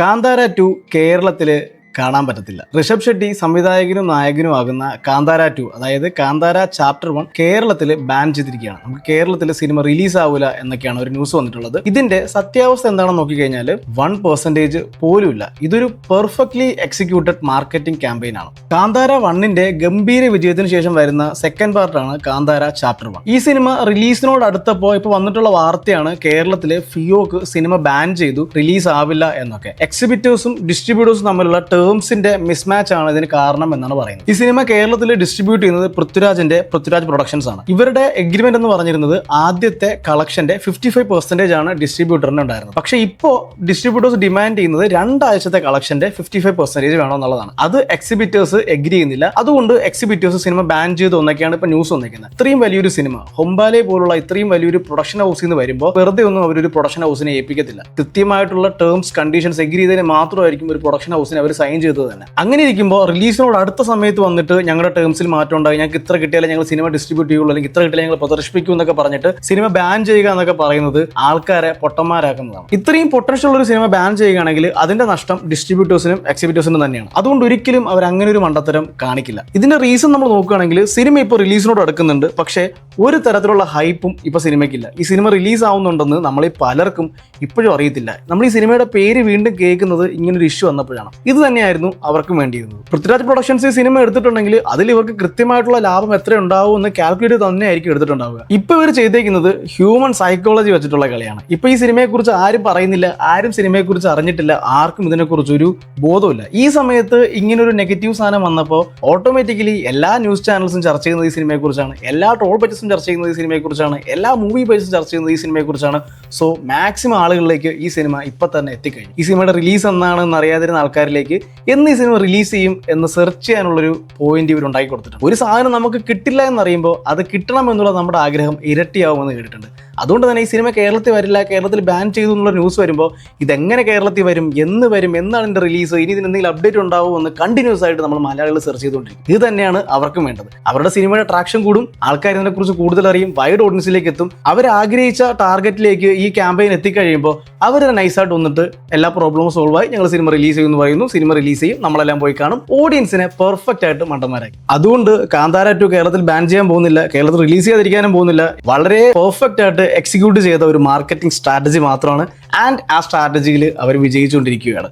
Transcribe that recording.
കാന്താര 2 കേരളത്തില് കാണാൻ പറ്റത്തില്ല. ഋഷഭ് ഷെട്ടി സംവിധായകനും നായകനും ആകുന്ന കാന്താര 2, അതായത് കാന്താര ചാപ്റ്റർ 1 കേരളത്തിൽ ബാൻ ചെയ്തിരിക്കുകയാണ്. നമുക്ക് കേരളത്തിൽ സിനിമ റിലീസ് ആവില്ല എന്നൊക്കെയാണ് ഒരു ന്യൂസ് വന്നിട്ടുള്ളത്. ഇതിന്റെ സത്യാവസ്ഥ എന്താണെന്ന് നോക്കിക്കഴിഞ്ഞാൽ 1% പോലും ഇല്ല. ഇതൊരു പെർഫെക്റ്റ്ലി എക്സിക്യൂട്ടഡ് മാർക്കറ്റിംഗ് ക്യാമ്പയിൻ ആണ്. കാന്താര 1ന്റെ ഗംഭീര വിജയത്തിന് ശേഷം വരുന്ന സെക്കൻഡ് പാർട്ടാണ് കാന്താര ചാപ്റ്റർ 1. ഈ സിനിമ റിലീസിനോട് അടുത്തപ്പോൾ ഇപ്പോൾ വന്നിട്ടുള്ള വാർത്തയാണ് കേരളത്തിലെ ഫിയോക്ക് സിനിമ ബാൻ ചെയ്തു, റിലീസ് ആവില്ല എന്നൊക്കെ. എക്സിബിറ്റേഴ്സും ഡിസ്ട്രിബ്യൂട്ടേഴ്സും തമ്മിലുള്ള ടേംസിന്റെ മിസ്മാച്ച് ആണ് ഇതിന് കാരണം എന്നാണ് പറയുന്നത്. ഈ സിനിമ കേരളത്തിൽ ഡിസ്ട്രിബ്യൂട്ട് ചെയ്യുന്നത് പൃഥ്വിരാജ് പ്രൊഡക്ഷൻസ് ആണ്. ഇവരുടെ എഗ്രിമെന്റ് എന്ന് പറഞ്ഞിരുന്നത് ആദ്യത്തെ കളക്ഷന്റെ 55% ആണ് ഡിസ്ട്രിബ്യൂട്ടറിന് ഉണ്ടായിരുന്നത്. പക്ഷേ ഇപ്പോൾ ഡിസ്ട്രിബ്യൂട്ടേഴ്സ് ഡിമാൻഡ് ചെയ്യുന്നത് 2 ആഴ്ചത്തെ കളക്ഷന്റെ 55% വേണമെന്നുള്ളതാണ്. അത് എക്സിബിറ്റേഴ്സ് എഗ്രി ചെയ്യുന്നില്ല. അതുകൊണ്ട് എക്സിബിറ്റേഴ്സ് സിനിമ ബാൻ ചെയ്തു എന്നൊക്കെയാണ് ഇപ്പൊ ന്യൂസ് വന്നിരിക്കുന്നത്. ഇത്രയും വലിയൊരു സിനിമ ഹൊമ്പാലെ പോലുള്ള ഇത്രയും വലിയൊരു പ്രൊഡക്ഷൻ ഹൗസിൽ നിന്ന് വരുമ്പോൾ വെറുതെ ഒന്നും അവരൊരു പ്രൊഡക്ഷൻ ഹൗസിനെ ഏൽപ്പിക്കത്തില്ല. കൃത്യമായിട്ടുള്ള ടേംസ് കണ്ടീഷൻസ് എഗ്രി ചെയ്തതിന് മാത്രമായിരിക്കും ഒരു പ്രൊഡക്ഷൻ ഹൗസിനെ അവർ സൈൻ ചെയ്തത് തന്നെ. അങ്ങനെ ഇരിക്കുമ്പോൾ റിലീസിനോട് അടുത്ത സമയത്ത് വന്നിട്ട് ഞങ്ങളുടെ ടേംസിൽ മാറ്റം ഉണ്ടായി, ഞങ്ങൾക്ക് ഇത്ര കിട്ടിയാലേ ഞങ്ങൾ സിനിമ ഡിസ്ട്രിബ്യൂട്ട് ചെയ്യുള്ളൂ, അല്ലെങ്കിൽ ഇത്ര കിട്ടിയാലേ ഞങ്ങൾ പ്രദർശിപ്പിക്കൂ എന്നൊക്കെ പറഞ്ഞിട്ട് സിനിമ ബാൻ ചെയ്യുക എന്നൊക്കെ പറയുന്നത് ആൾക്കാരെ പൊട്ടന്മാരാക്കുന്നതാണ്. ഇത്രയും പൊട്ടൻഷ്യൽ ഉള്ള ഒരു സിനിമ ബാൻ ചെയ്യുകയാണെങ്കിൽ അതിന്റെ നഷ്ടം ഡിസ്ട്രിബ്യൂട്ടേഴ്സിനും എക്സിബിറ്റേഴ്സിനും തന്നെയാണ്. അതുകൊണ്ട് ഒരിക്കലും അവർ അങ്ങനെ ഒരു മണ്ടത്തരം കാണിക്കില്ല. ഇതിന്റെ റീസൺ നമ്മൾ നോക്കുകയാണെങ്കിൽ സിനിമ ഇപ്പോൾ റിലീസിനോട് അടുക്കുന്നുണ്ട്, പക്ഷേ ഒരു തരത്തിലുള്ള ഹൈപ്പും ഇപ്പൊ സിനിമയ്ക്കില്ല. ഈ സിനിമ റിലീസ് ആവുന്നുണ്ടെന്ന് നമ്മളീ പലർക്കും ഇപ്പോഴും അറിയത്തില്ല. നമ്മൾ ഈ സിനിമയുടെ പേര് വീണ്ടും കേൾക്കുന്നത് ഇങ്ങനൊരു ഇഷ്യൂ വന്നപ്പോഴാണ്. ഇത് തന്നെയായിരുന്നു അവർക്കും വേണ്ടിയിരുന്നത്. പൃഥ്വിരാജ് പ്രൊഡക്ഷൻസ് ഈ സിനിമ എടുത്തിട്ടുണ്ടെങ്കിൽ അതിൽ ഇവർക്ക് കൃത്യമായിട്ടുള്ള ലാഭം എത്ര ഉണ്ടാവും എന്ന് കാൽക്കുലേറ്റ് തന്നെ ആയിരിക്കും എടുത്തിട്ടുണ്ടാവുക. ഇപ്പൊ ഇവർ ചെയ്തേക്കുന്നത് ഹ്യൂമൻ സൈക്കോളജി വെച്ചിട്ടുള്ള കളിയാണ്. ഇപ്പൊ ഈ സിനിമയെക്കുറിച്ച് ആരും പറയുന്നില്ല, ആരും സിനിമയെക്കുറിച്ച് അറിഞ്ഞിട്ടില്ല, ആർക്കും ഇതിനെക്കുറിച്ചൊരു ബോധമില്ല. ഈ സമയത്ത് ഇങ്ങനൊരു നെഗറ്റീവ് സാധനം വന്നപ്പോൾ ഓട്ടോമാറ്റിക്കലി എല്ലാ ന്യൂസ് ചാനൽസും ചർച്ച ചെയ്യുന്നത് ഈ സിനിമയെക്കുറിച്ചാണ്, എല്ലാ ട്രോൾ പേജസും ചർച്ച ചെയ്യുന്നത് ഈ സിനിമയെക്കുറിച്ചാണ്, എല്ലാ മൂവി പേജസും ചർച്ച ചെയ്യുന്നത് ഈ സിനിമയെക്കുറിച്ചാണ്. സോ മാക്സിമം ആളുകളിലേക്ക് ഈ സിനിമ ഇപ്പൊ തന്നെ എത്തിക്കഴിഞ്ഞു. ഈ സിനിമയുടെ റിലീസ് എന്നാണെന്ന് അറിയാതിരുന്ന ആൾക്കാരിലേക്ക് എന്ന് ഈ സിനിമ റിലീസ് ചെയ്യും എന്ന് സെർച്ച് ചെയ്യാനുള്ളൊരു പോയിന്റ് ഇവർ ഉണ്ടാക്കി കൊടുത്തിട്ടുണ്ട്. ഒരു സാധനം നമുക്ക് കിട്ടില്ല എന്നറിയുമ്പോൾ അത് കിട്ടണം എന്നുള്ള നമ്മുടെ ആഗ്രഹം ഇരട്ടിയാവുമെന്ന് കേട്ടിട്ടുണ്ട്. അതുകൊണ്ട് തന്നെ ഈ സിനിമ കേരളത്തിൽ വരില്ല, കേരളത്തിൽ ബാൻ ചെയ്തു എന്നുള്ള ന്യൂസ് വരുമ്പോൾ ഇതെങ്ങനെ കേരളത്തിൽ വരും, എന്നാണ് ഇതിന്റെ റിലീസ്, ഇനി ഇതിന് എന്തെങ്കിലും അപ്ഡേറ്റ് ഉണ്ടാവും എന്ന് കണ്ടിന്യൂസ് ആയിട്ട് നമ്മൾ മലയാളികൾ സെർച്ച് ചെയ്തുകൊണ്ടിരിക്കും. ഇത് തന്നെയാണ് അവർക്കും വേണ്ടത്. അവരുടെ സിനിമയുടെ ട്രാക്ഷൻ കൂടും, ആൾക്കാർ ഇതിനെക്കുറിച്ച് കൂടുതൽ അറിയും, വൈഡ് ഓഡിയൻസിലേക്ക് എത്തും. അവർ ആഗ്രഹിച്ച ടാർഗറ്റിലേക്ക് ഈ ക്യാമ്പയിൻ എത്തിക്കഴിയുമ്പോൾ അവർ നൈസായിട്ട് വന്നിട്ട് എല്ലാ പ്രോബ്ലവും സോൾവ് ആയി ഞങ്ങൾ സിനിമ റിലീസ് ചെയ്യുമെന്ന് പറയുന്നു, സിനിമ റിലീസ് ചെയ്യും, നമ്മളെല്ലാം പോയി കാണും, ഓഡിയൻസിനെ പെർഫെക്റ്റ് ആയിട്ട് മണ്ടന്മാരാക്കി. അതുകൊണ്ട് കാന്താര 2 കേരളത്തിൽ ബാൻ ചെയ്യാൻ പോകുന്നില്ല, കേരളത്തിൽ റിലീസ് ചെയ്യാതിരിക്കാനും പോകുന്നില്ല. വളരെ പെർഫെക്റ്റ് ആയിട്ട് എക്സിക്യൂട്ട് ചെയ്ത ഒരു മാർക്കറ്റിംഗ് സ്ട്രാറ്റജി മാത്രമാണ്. ആൻഡ് ആ സ്ട്രാറ്റജിയിൽ അവർ വിജയിച്ചുകൊണ്ടിരിക്കുകയാണ്.